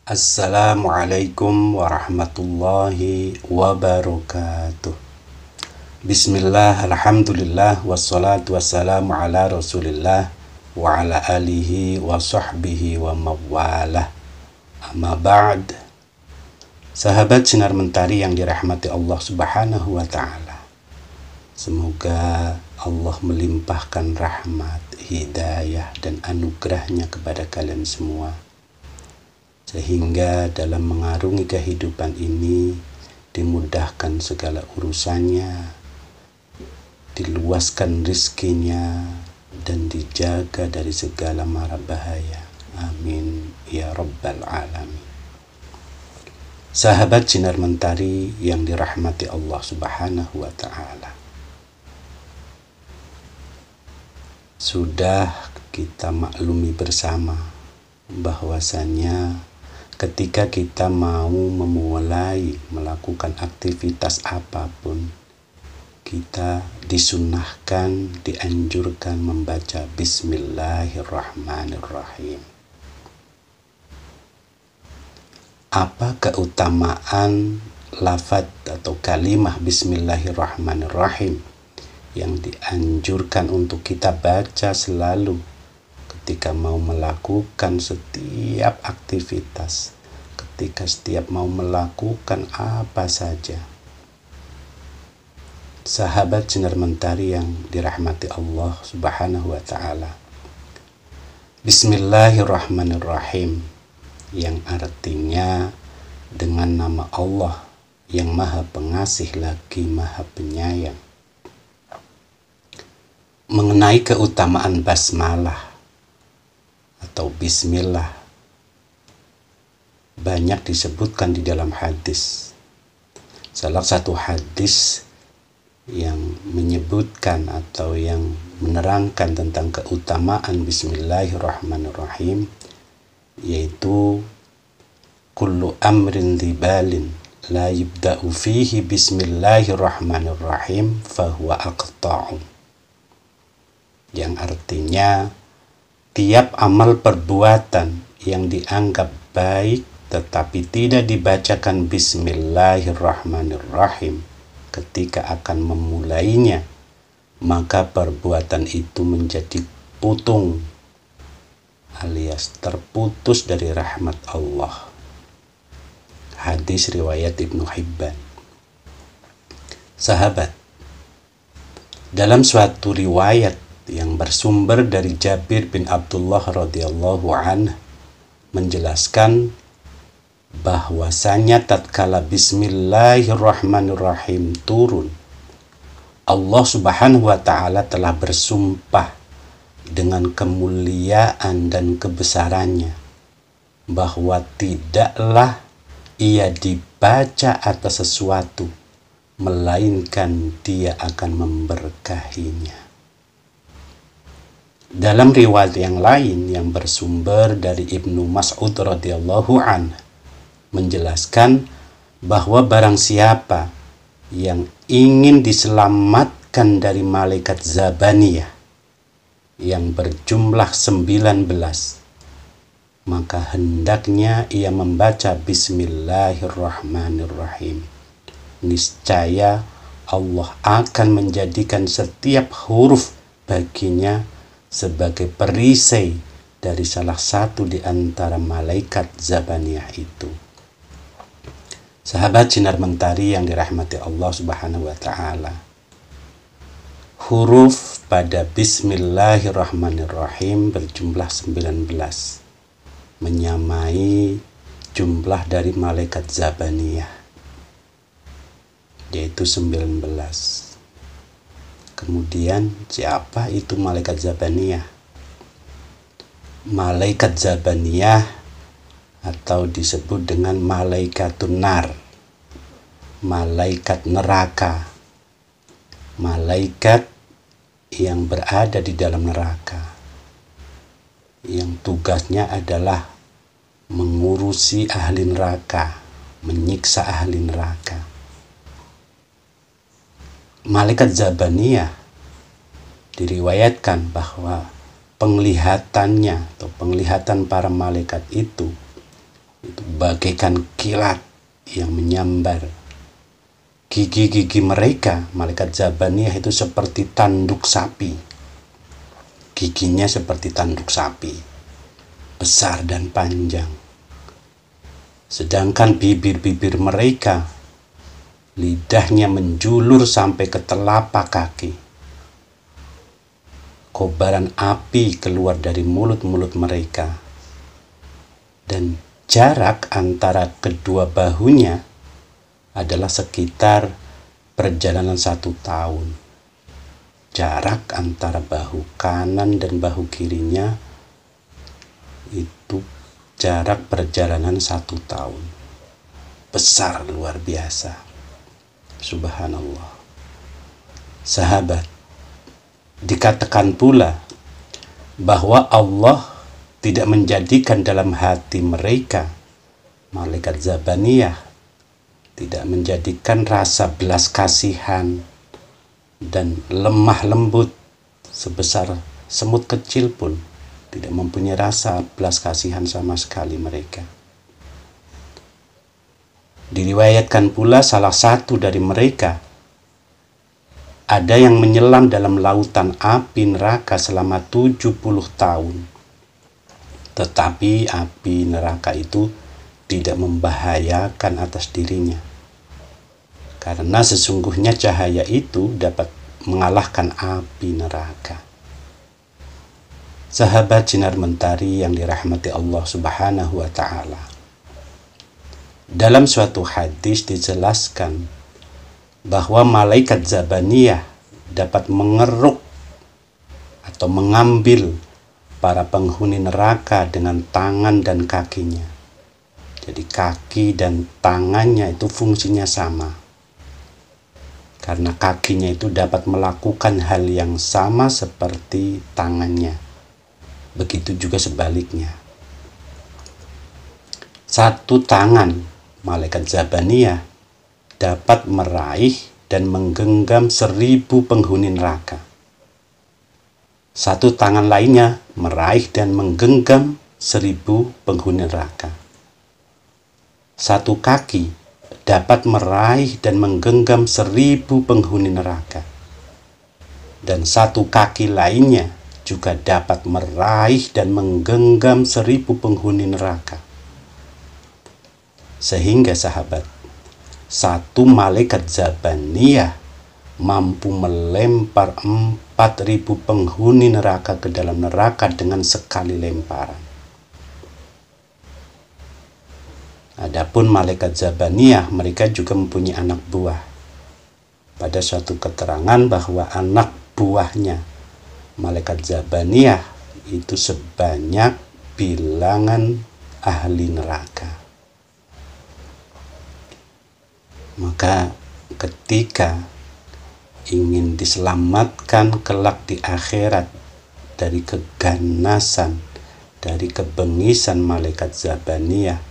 Assalamualaikum warahmatullahi wabarakatuh. Bismillah, alhamdulillah, wassalatu wassalamu ala rasulillah wa ala alihi wa sahbihi wa mawalah. Amma ba'd. Sahabat Sinar Mentari yang dirahmati Allah subhanahu wa ta'ala, semoga Allah melimpahkan rahmat, hidayah, dan anugerahnya kepada kalian semua, sehingga dalam mengarungi kehidupan ini dimudahkan segala urusannya, diluaskan rizkinya, dan dijaga dari segala mara bahaya. Amin ya rabbal alamin. Sahabat Sinar Mentari yang dirahmati Allah subhanahu wa ta'ala, sudah kita maklumi bersama bahwasannya ketika kita mau memulai melakukan aktivitas apapun, kita disunnahkan, dianjurkan membaca Bismillahirrahmanirrahim. Apa keutamaan lafaz atau kalimah Bismillahirrahmanirrahim yang dianjurkan untuk kita baca selalu ketika mau melakukan setiap aktivitas, ketika setiap mau melakukan apa saja? Sahabat Sinar Mentari yang dirahmati Allah subhanahu wa ta'ala, Bismillahirrahmanirrahim, yang artinya dengan nama Allah yang maha pengasih lagi maha penyayang. Mengenai keutamaan basmalah atau bismillah, banyak disebutkan di dalam hadis. Salah satu hadis yang menyebutkan atau yang menerangkan tentang keutamaan Bismillahirrahmanirrahim yaitu kullu amrin dhibalin la yubda'u fihi Bismillahirrahmanirrahim fahuwa aqta'u, yang artinya tiap amal perbuatan yang dianggap baik tetapi tidak dibacakan Bismillahirrahmanirrahim ketika akan memulainya, maka perbuatan itu menjadi putung alias terputus dari rahmat Allah. Hadis riwayat Ibnu Hibban. Sahabat, dalam suatu riwayat yang bersumber dari Jabir bin Abdullah radhiyallahu anhu menjelaskan bahwasanya tatkala Bismillahirrahmanirrahim turun, Allah subhanahu wa ta'ala telah bersumpah dengan kemuliaan dan kebesarannya bahwa tidaklah ia dibaca atas sesuatu melainkan dia akan memberkahinya. Dalam riwayat yang lain yang bersumber dari Ibnu Mas'ud radhiyallahu anhu menjelaskan bahwa barang siapa yang ingin diselamatkan dari malaikat Zabaniyah yang berjumlah 19, maka hendaknya ia membaca Bismillahirrahmanirrahim. Niscaya Allah akan menjadikan setiap huruf baginya sebagai perisai dari salah satu di antara malaikat Zabaniyah itu. Sahabat Sinar Mentari yang dirahmati Allah subhanahu wa ta'ala, huruf pada Bismillahirrahmanirrahim berjumlah 19, menyamai jumlah dari malaikat Zabaniyah, yaitu 19. Kemudian siapa itu malaikat Zabaniyah? Malaikat Zabaniyah atau disebut dengan malaikatun nar, malaikat neraka, malaikat yang berada di dalam neraka, yang tugasnya adalah mengurusi ahli neraka, menyiksa ahli neraka. Malaikat Zabaniyah diriwayatkan bahwa penglihatannya atau penglihatan para malaikat itu itu bagaikan kilat yang menyambar. Gigi-gigi mereka, malaikat Zabaniyah itu seperti tanduk sapi. Giginya seperti tanduk sapi, besar dan panjang. Sedangkan bibir-bibir mereka, lidahnya menjulur sampai ke telapak kaki. Kobaran api keluar dari mulut-mulut mereka. Dan jarak antara kedua bahunya adalah sekitar perjalanan 1 tahun. Jarak antara bahu kanan dan bahu kirinya itu jarak perjalanan 1 tahun. Besar, luar biasa. Subhanallah. Sahabat, dikatakan pula bahwa Allah tidak menjadikan dalam hati mereka, malaikat Zabaniyah, tidak menjadikan rasa belas kasihan dan lemah lembut sebesar semut kecil pun. Tidak mempunyai rasa belas kasihan sama sekali mereka. Diriwayatkan pula salah satu dari mereka ada yang menyelam dalam lautan api neraka selama 70 tahun. Tetapi api neraka itu tidak membahayakan atas dirinya, karena sesungguhnya cahaya itu dapat mengalahkan api neraka. Sahabat Sinar Mentari yang dirahmati Allah Subhanahu wa Ta'ala, dalam suatu hadis dijelaskan bahwa malaikat Zabaniyah dapat mengeruk atau mengambil para penghuni neraka dengan tangan dan kakinya. Jadi kaki dan tangannya itu fungsinya sama. Karena kakinya itu dapat melakukan hal yang sama seperti tangannya. Begitu juga sebaliknya. Satu tangan malaikat Zabaniyah dapat meraih dan menggenggam 1000 penghuni neraka. Satu tangan lainnya meraih dan menggenggam 1000 penghuni neraka. Satu kaki dapat meraih dan menggenggam 1000 penghuni neraka. Dan satu kaki lainnya juga dapat meraih dan menggenggam 1000 penghuni neraka. Sehingga sahabat, satu malaikat Zabaniyah mampu melempar 4000 penghuni neraka ke dalam neraka dengan sekali lemparan. Adapun malaikat Zabaniyah, mereka juga mempunyai anak buah. Pada suatu keterangan bahwa anak buahnya malaikat Zabaniyah itu sebanyak bilangan ahli neraka. Maka ketika ingin diselamatkan kelak di akhirat dari keganasan, dari kebengisan malaikat Zabaniyah,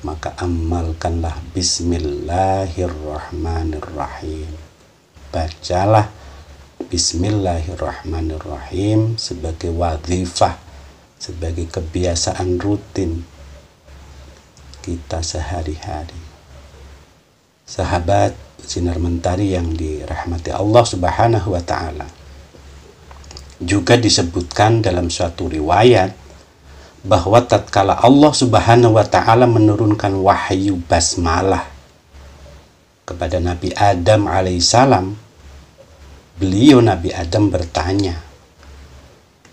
maka amalkanlah Bismillahirrahmanirrahim. Bacalah Bismillahirrahmanirrahim sebagai wadhifah, sebagai kebiasaan rutin kita sehari-hari. Sahabat Sinar Mentari yang dirahmati Allah Subhanahu wa Ta'ala, juga disebutkan dalam suatu riwayat bahwa tatkala Allah Subhanahu wa Ta'ala menurunkan wahyu basmalah kepada Nabi Adam alaihissalam, beliau Nabi Adam bertanya,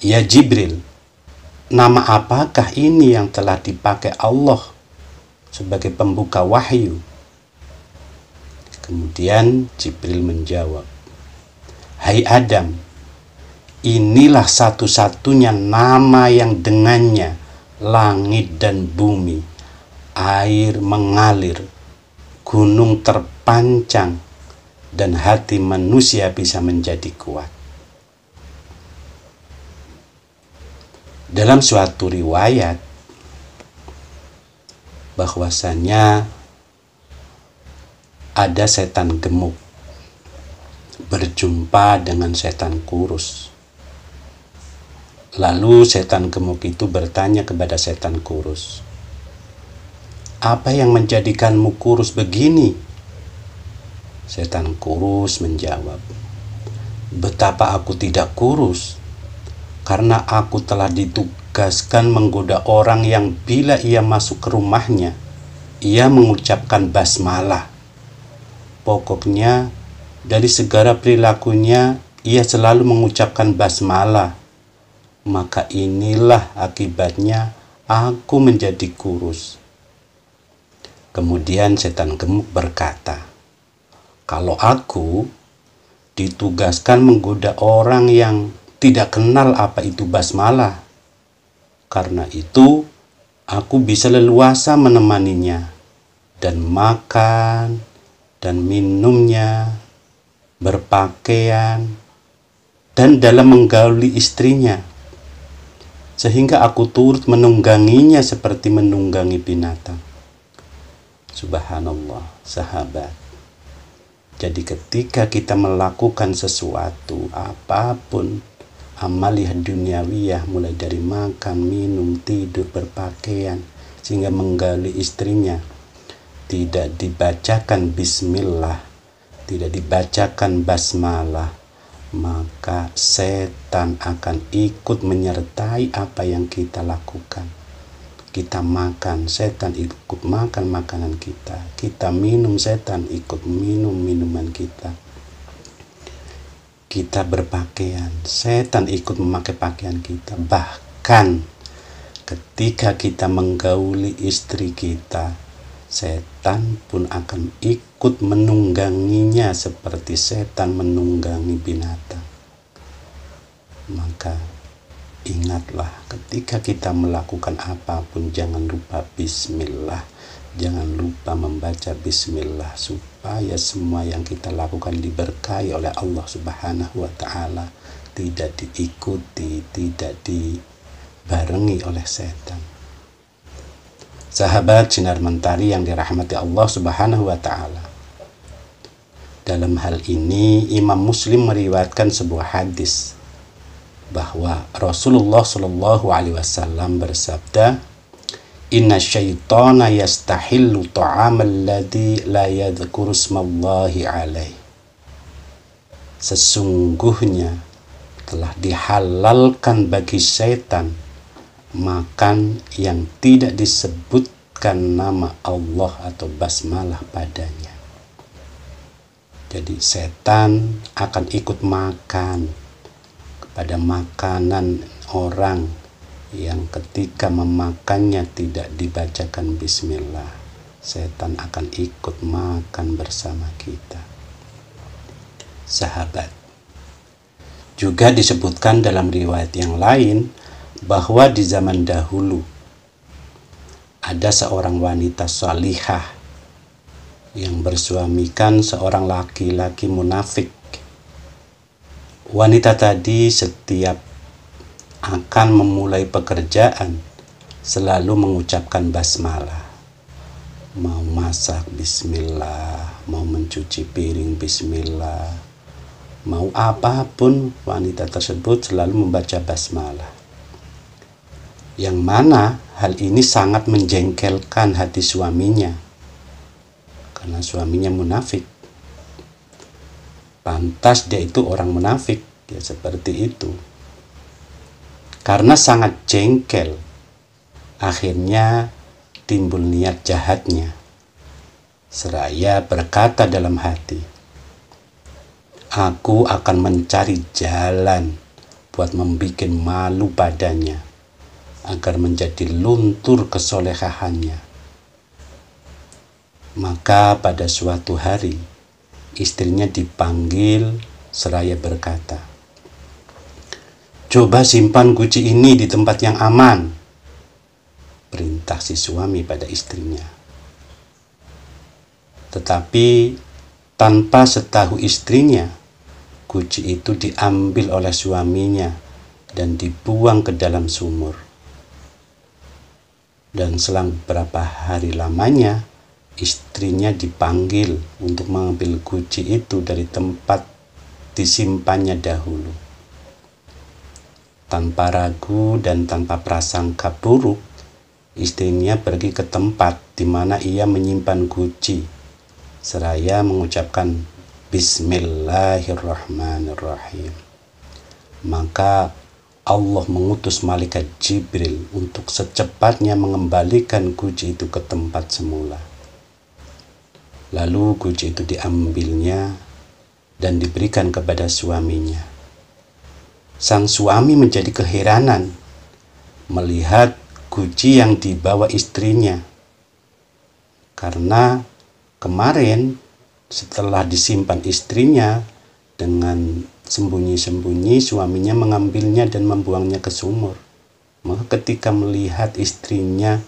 "Ya Jibril, nama apakah ini yang telah dipakai Allah sebagai pembuka wahyu?" Kemudian Jibril menjawab, "Hai Adam, inilah satu-satunya nama yang dengannya langit dan bumi, air mengalir, gunung terpancang, dan hati manusia bisa menjadi kuat." Dalam suatu riwayat bahwasanya ada setan gemuk berjumpa dengan setan kurus. Lalu setan gemuk itu bertanya kepada setan kurus, apa yang menjadikanmu kurus begini? Setan kurus menjawab, betapa aku tidak kurus, karena aku telah ditugaskan menggoda orang yang bila ia masuk ke rumahnya, ia mengucapkan basmalah. Pokoknya dari segala perilakunya ia selalu mengucapkan basmalah. Maka inilah akibatnya aku menjadi kurus. Kemudian setan gemuk berkata, kalau aku ditugaskan menggoda orang yang tidak kenal apa itu basmalah, karena itu aku bisa leluasa menemaninya dan makan dan minumnya, berpakaian, dan dalam menggauli istrinya, sehingga aku turut menungganginya seperti menunggangi binatang. Subhanallah, sahabat. Jadi ketika kita melakukan sesuatu, apapun, amaliyah duniawiyah, mulai dari makan, minum, tidur, berpakaian, sehingga menggali istrinya, tidak dibacakan bismillah, tidak dibacakan basmalah, maka setan akan ikut menyertai apa yang kita lakukan. Kita makan, setan ikut makan makanan kita. Kita minum, setan ikut minum minuman kita. Kita berpakaian, setan ikut memakai pakaian kita. Bahkan ketika kita menggauli istri kita, setan pun akan ikut menungganginya seperti setan menunggangi binatang. Maka ingatlah, ketika kita melakukan apapun, jangan lupa bismillah. Jangan lupa membaca bismillah, supaya semua yang kita lakukan diberkahi oleh Allah Subhanahu wa ta'ala, tidak diikuti, tidak dibarengi oleh setan. Sahabat Sinar Mentari yang dirahmati Allah Subhanahu wa ta'ala, dalam hal ini Imam Muslim meriwayatkan sebuah hadis bahwa Rasulullah Shallallahu Alaihi Wasallam bersabda, Inna syaitana yastahillu ta'amal ladhi la yadhkuru smallahi alaih. Sesungguhnya telah dihalalkan bagi syaitan makan yang tidak disebutkan nama Allah atau basmalah padanya. Jadi setan akan ikut makan pada makanan orang yang ketika memakannya tidak dibacakan bismillah. Setan akan ikut makan bersama kita. Sahabat, juga disebutkan dalam riwayat yang lain bahwa di zaman dahulu ada seorang wanita salihah yang bersuamikan seorang laki-laki munafik. Wanita tadi setiap akan memulai pekerjaan selalu mengucapkan basmalah. Mau masak bismillah, mau mencuci piring bismillah, mau apapun, wanita tersebut selalu membaca basmalah. Yang mana hal ini sangat menjengkelkan hati suaminya, karena suaminya munafik. Pantas dia itu orang munafik, ya seperti itu. Karena sangat jengkel, akhirnya timbul niat jahatnya. Seraya berkata dalam hati, aku akan mencari jalan buat membuat malu padanya, agar menjadi luntur kesolehahannya. Maka pada suatu hari, istrinya dipanggil seraya berkata, coba simpan guci ini di tempat yang aman. Perintah si suami pada istrinya. Tetapi tanpa setahu istrinya, guci itu diambil oleh suaminya dan dibuang ke dalam sumur. Dan selang beberapa hari lamanya, istrinya dipanggil untuk mengambil guci itu dari tempat disimpannya dahulu. Tanpa ragu dan tanpa prasangka buruk, istrinya pergi ke tempat di mana ia menyimpan guci seraya mengucapkan Bismillahirrahmanirrahim. Maka Allah mengutus malaikat Jibril untuk secepatnya mengembalikan guci itu ke tempat semula. Lalu guci itu diambilnya dan diberikan kepada suaminya. Sang suami menjadi keheranan melihat guci yang dibawa istrinya, karena kemarin setelah disimpan istrinya, dengan sembunyi-sembunyi suaminya mengambilnya dan membuangnya ke sumur. Maka ketika melihat istrinya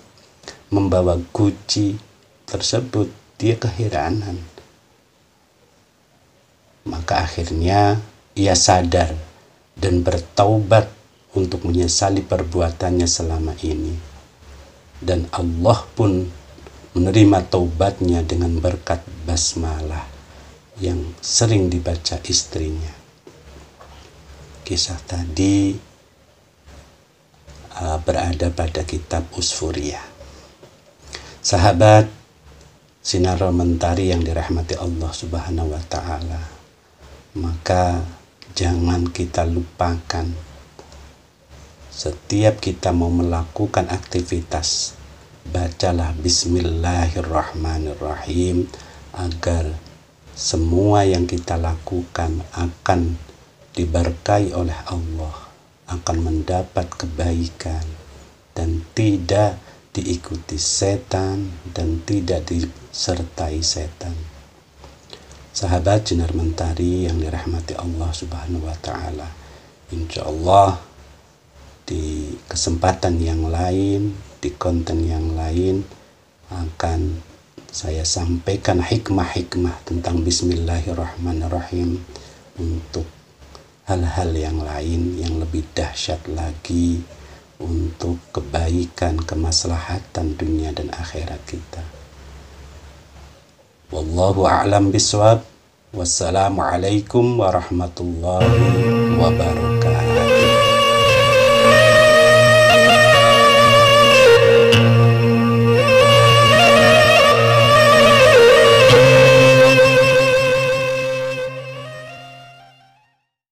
membawa guci tersebut, dia keheranan. Maka akhirnya ia sadar dan bertaubat untuk menyesali perbuatannya selama ini. Dan Allah pun menerima taubatnya dengan berkat basmalah yang sering dibaca istrinya. Kisah tadi berada pada kitab Usfuriyah. Sahabat Sinar Mentari yang dirahmati Allah Subhanahu wa Ta'ala, maka jangan kita lupakan setiap kita mau melakukan aktivitas, bacalah Bismillahirrahmanirrahim agar semua yang kita lakukan akan diberkahi oleh Allah, akan mendapat kebaikan dan tidak diikuti setan dan tidak disertai setan. Sahabat Sinar Mentari yang dirahmati Allah Subhanahu wa Ta'ala, insyaallah di kesempatan yang lain, di konten yang lain akan saya sampaikan hikmah-hikmah tentang Bismillahirrahmanirrahim untuk hal-hal yang lain yang lebih dahsyat lagi untuk kebaikan, kemaslahatan dunia dan akhirat kita. Wallahu a'lam bishawab. Wassalamualaikum warahmatullahi wabarakatuh.